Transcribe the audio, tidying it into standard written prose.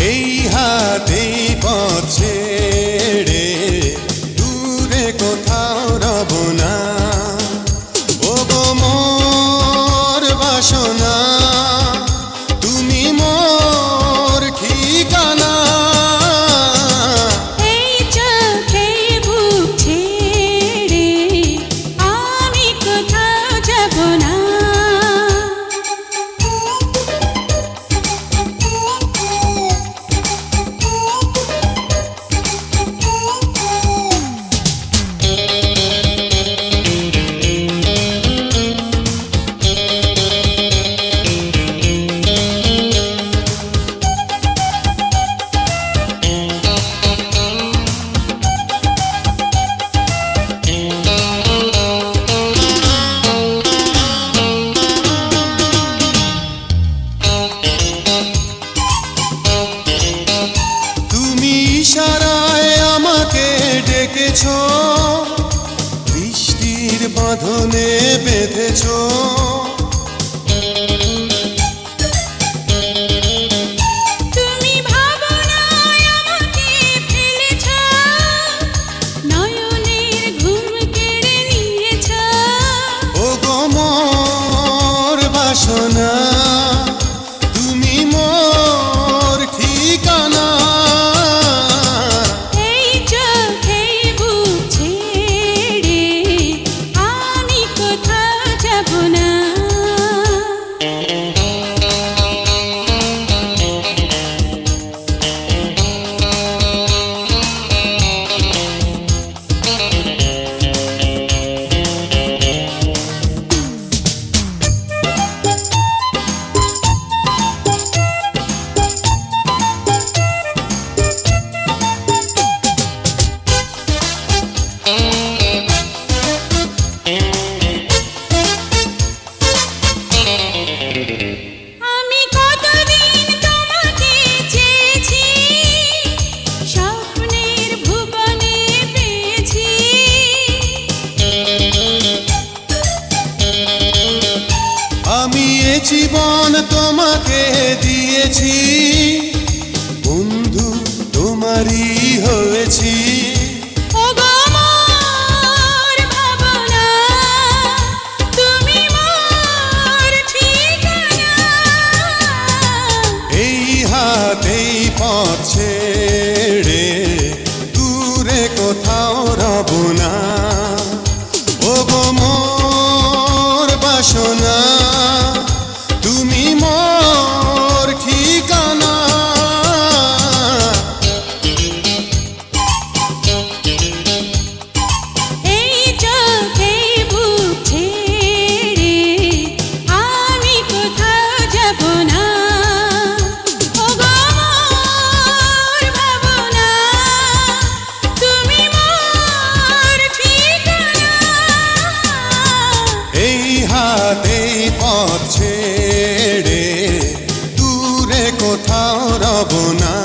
এই হাতেই পথ ছেড়ে দূরে কোথাও রব না। ও গো মোর বাসনা, তুমি মোর ঠিকানা। এই চোখে বুক ছেড়ে আমি কোথাও যাব না। ইশারায় আমাকে ডেকেছো, বৃষ্টির বাঁধনে বেঁধেছো। তুমি ভাবনায় আমাকে ফেলেছো, নয়নের ঘুম কেড়ে নিয়েছো। ও গো মোর বাসনা, তুমি মোর ঠিকানা। আমি কতদিন তোমাকে চেয়েছি, স্বপ্নের ভুবনে পেয়েছি। আমি এ জীবন তোমাকে দিয়েছি, বন্ধু তোমারই হয়েছি। ও গো মোর ভাবনা, তুমি মোর ঠিকানা। এই হাতেই পথ ছেড়ে দূরে কোথাও রব না। ও গো মোর বাসনা, তুমি মোর ঠিকানা। এই চোখে বুক ছেড়ে আমি কোথাও যাব না। ও গো মোর ভাবনা, তুমি মোর ঠিকানা। এই হাতেই পথ ছেড়ে দূরে কোথাও রব না।